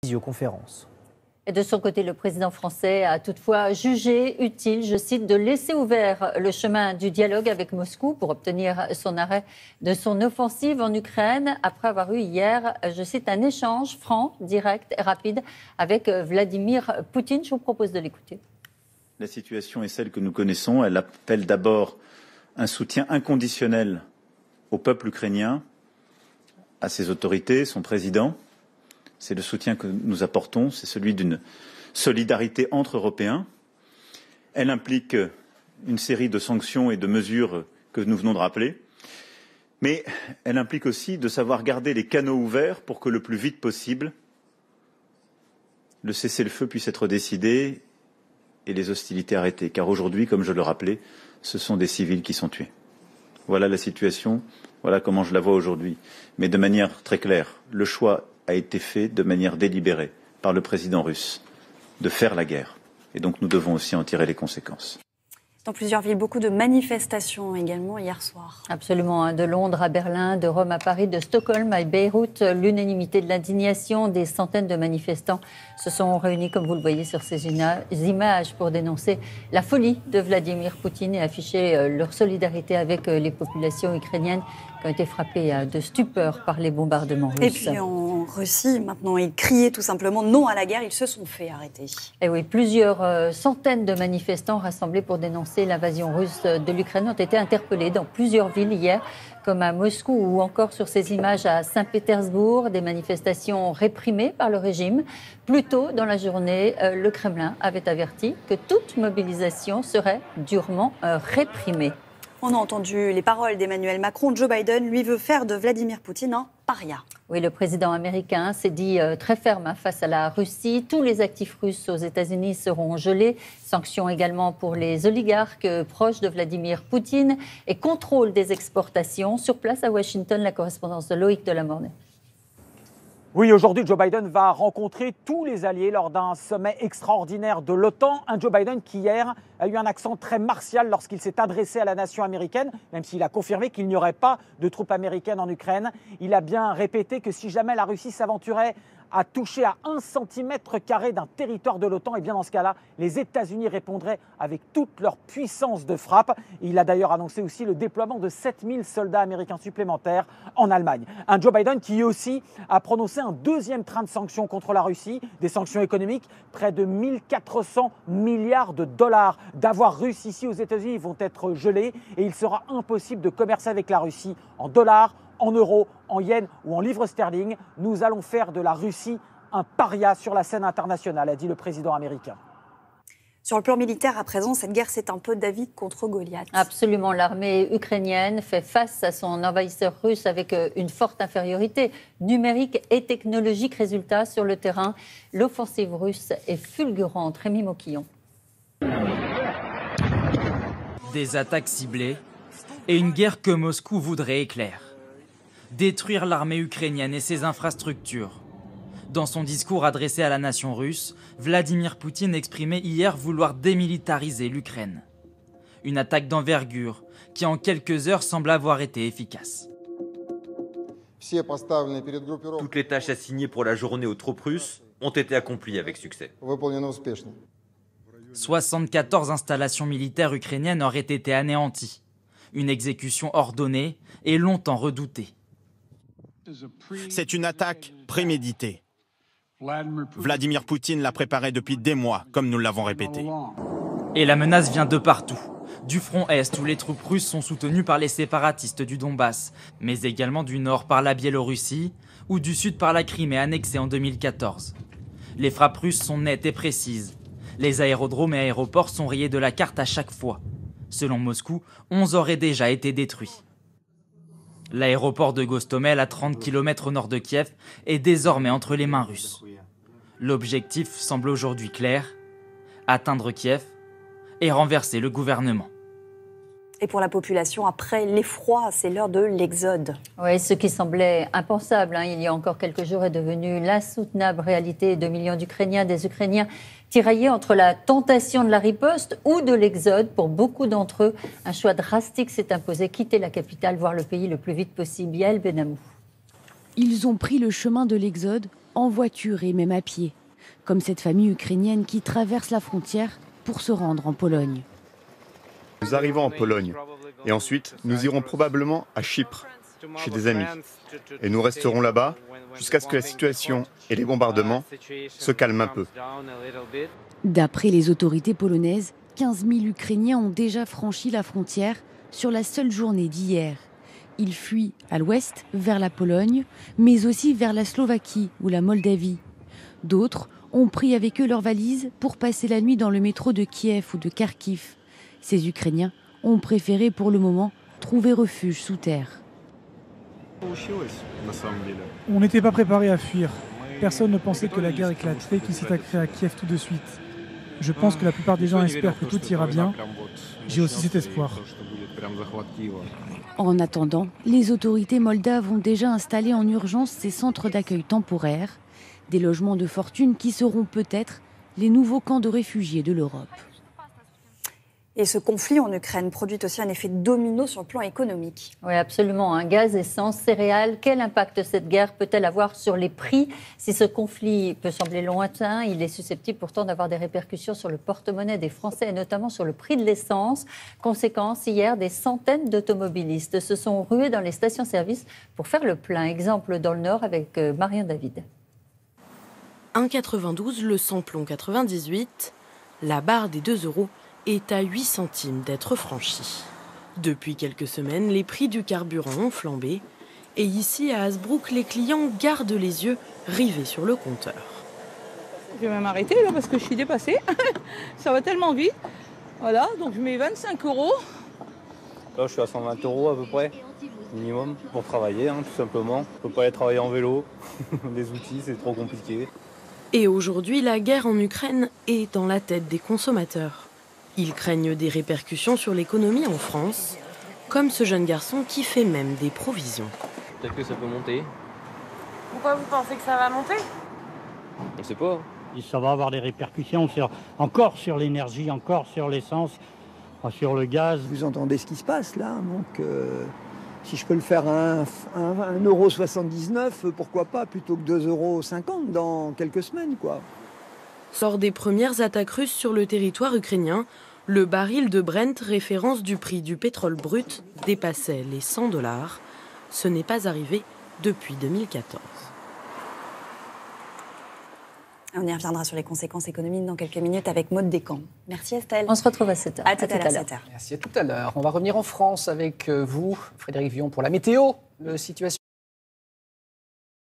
visioconférence. Et de son côté, le président français a toutefois jugé utile, je cite, de laisser ouvert le chemin du dialogue avec Moscou pour obtenir son arrêt de son offensive en Ukraine, après avoir eu hier, je cite, un échange franc, direct et rapide avec Vladimir Poutine. Je vous propose de l'écouter. La situation est celle que nous connaissons. Elle appelle d'abord un soutien inconditionnel au peuple ukrainien, à ses autorités, son président. C'est le soutien que nous apportons, c'est celui d'une solidarité entre Européens. Elle implique une série de sanctions et de mesures que nous venons de rappeler, mais elle implique aussi de savoir garder les canaux ouverts pour que le plus vite possible, le cessez-le-feu puisse être décidé et les hostilités arrêtées. Car aujourd'hui, comme je le rappelais, ce sont des civils qui sont tués. Voilà la situation, voilà comment je la vois aujourd'hui. Mais de manière très claire, le choix a été fait de manière délibérée par le président russe de faire la guerre. Et donc nous devons aussi en tirer les conséquences. Dans plusieurs villes, beaucoup de manifestations également hier soir. Absolument, de Londres à Berlin, de Rome à Paris, de Stockholm à Beyrouth, l'unanimité de l'indignation, des centaines de manifestants se sont réunis, comme vous le voyez sur ces images, pour dénoncer la folie de Vladimir Poutine et afficher leur solidarité avec les populations ukrainiennes qui ont été frappées de stupeur par les bombardements russes. Et puis en Russie, maintenant, ils criaient tout simplement non à la guerre, ils se sont fait arrêter. Et oui, plusieurs centaines de manifestants rassemblés pour dénoncer l'invasion russe de l'Ukraine ont été interpellés dans plusieurs villes hier, comme à Moscou ou encore sur ces images à Saint-Pétersbourg, des manifestations réprimées par le régime. Plus tôt dans la journée, le Kremlin avait averti que toute mobilisation serait durement réprimée. On a entendu les paroles d'Emmanuel Macron. Joe Biden, lui, veut faire de Vladimir Poutine un paria. Oui, le président américain s'est dit très ferme face à la Russie. Tous les actifs russes aux États-Unis seront gelés. Sanctions également pour les oligarques proches de Vladimir Poutine et contrôle des exportations. Sur place à Washington, la correspondance de Loïc Delamornay. Oui, aujourd'hui, Joe Biden va rencontrer tous les alliés lors d'un sommet extraordinaire de l'OTAN. Un Joe Biden qui, hier, a eu un accent très martial lorsqu'il s'est adressé à la nation américaine, même s'il a confirmé qu'il n'y aurait pas de troupes américaines en Ukraine. Il a bien répété que si jamais la Russie s'aventurait à toucher à 1 cm² d'un territoire de l'OTAN, et bien dans ce cas-là, les États-Unis répondraient avec toute leur puissance de frappe. Il a d'ailleurs annoncé aussi le déploiement de 7000 soldats américains supplémentaires en Allemagne. Un Joe Biden qui aussi a prononcé un deuxième train de sanctions contre la Russie, des sanctions économiques, près de 1400 milliards de dollars d'avoirs russes ici aux États-Unis vont être gelés et il sera impossible de commercer avec la Russie en dollars, en euros, en yens ou en livres sterling. Nous allons faire de la Russie un paria sur la scène internationale, a dit le président américain. Sur le plan militaire, à présent, cette guerre, c'est un peu David contre Goliath. Absolument. L'armée ukrainienne fait face à son envahisseur russe avec une forte infériorité numérique et technologique. Résultat, sur le terrain, l'offensive russe est fulgurante. Rémi Moquillon. Des attaques ciblées et une guerre que Moscou voudrait éclair. Détruire l'armée ukrainienne et ses infrastructures. Dans son discours adressé à la nation russe, Vladimir Poutine exprimait hier vouloir démilitariser l'Ukraine. Une attaque d'envergure qui en quelques heures semble avoir été efficace. Toutes les tâches assignées pour la journée aux troupes russes ont été accomplies avec succès. 74 installations militaires ukrainiennes auraient été anéanties. Une exécution ordonnée et longtemps redoutée. C'est une attaque préméditée. Vladimir Poutine l'a préparée depuis des mois, comme nous l'avons répété. Et la menace vient de partout. Du front Est, où les troupes russes sont soutenues par les séparatistes du Donbass, mais également du Nord par la Biélorussie, ou du Sud par la Crimée annexée en 2014. Les frappes russes sont nettes et précises. Les aérodromes et aéroports sont rayés de la carte à chaque fois. Selon Moscou, 11 auraient déjà été détruits. L'aéroport de Gostomel, à 30 km au nord de Kiev, est désormais entre les mains russes. L'objectif semble aujourd'hui clair, atteindre Kiev et renverser le gouvernement. Et pour la population, après l'effroi, c'est l'heure de l'exode. Oui, ce qui semblait impensable il y a encore quelques jours est devenu l'insoutenable réalité. 2 millions d'Ukrainiens, des Ukrainiens tiraillés entre la tentation de la riposte ou de l'exode. Pour beaucoup d'entre eux, un choix drastique s'est imposé, quitter la capitale, voir le pays le plus vite possible. Yael Benamou. Ils ont pris le chemin de l'exode en voiture et même à pied, comme cette famille ukrainienne qui traverse la frontière pour se rendre en Pologne. Nous arrivons en Pologne et ensuite nous irons probablement à Chypre, chez des amis. Et nous resterons là-bas jusqu'à ce que la situation et les bombardements se calment un peu. D'après les autorités polonaises, 15 000 Ukrainiens ont déjà franchi la frontière sur la seule journée d'hier. Ils fuient à l'ouest vers la Pologne, mais aussi vers la Slovaquie ou la Moldavie. D'autres ont pris avec eux leurs valises pour passer la nuit dans le métro de Kiev ou de Kharkiv. Ces Ukrainiens ont préféré pour le moment trouver refuge sous terre. On n'était pas préparé à fuir. Personne ne pensait que la guerre éclaterait, qu'il s'attaquerait à Kiev tout de suite. Je pense que la plupart des gens espèrent que tout ira bien. J'ai aussi cet espoir. En attendant, les autorités moldaves ont déjà installé en urgence ces centres d'accueil temporaires, des logements de fortune qui seront peut-être les nouveaux camps de réfugiés de l'Europe. Et ce conflit en Ukraine produit aussi un effet domino sur le plan économique. Oui, absolument. Un gaz, essence, céréales. Quel impact cette guerre peut-elle avoir sur les prix? Si ce conflit peut sembler lointain, il est susceptible pourtant d'avoir des répercussions sur le porte-monnaie des Français et notamment sur le prix de l'essence. Conséquence, hier, des centaines d'automobilistes se sont rués dans les stations-service pour faire le plein. Exemple dans le Nord avec Marion David. 1,92 le samplon 98, la barre des 2 € est à 8 centimes d'être franchie. Depuis quelques semaines, les prix du carburant ont flambé et ici à Hasbrook, les clients gardent les yeux rivés sur le compteur. Je vais même arrêter là parce que je suis dépassée. Ça va tellement vite. Voilà, donc je mets 25 €. Là, je suis à 120 € à peu près, minimum, pour travailler, tout simplement. Je peux pas aller travailler en vélo. Les outils, c'est trop compliqué. Et aujourd'hui, la guerre en Ukraine est dans la tête des consommateurs. Ils craignent des répercussions sur l'économie en France, comme ce jeune garçon qui fait même des provisions. Peut-être que ça peut monter. Pourquoi vous pensez que ça va monter? On sait pas. Ça va avoir des répercussions encore sur l'énergie, encore sur l'essence, sur le gaz. Vous entendez ce qui se passe là, donc si je peux le faire à 1,79 €, pourquoi pas, plutôt que 2,50 € dans quelques semaines, quoi. Lors des premières attaques russes sur le territoire ukrainien, le baril de Brent, référence du prix du pétrole brut, dépassait les 100 $. Ce n'est pas arrivé depuis 2014. On y reviendra sur les conséquences économiques dans quelques minutes avec Maude Descamps. Merci Estelle. On se retrouve à 7h. À tout à l'heure, 7h. Merci, à tout à l'heure. On va revenir en France avec vous, Frédéric Villon, pour la météo. La situation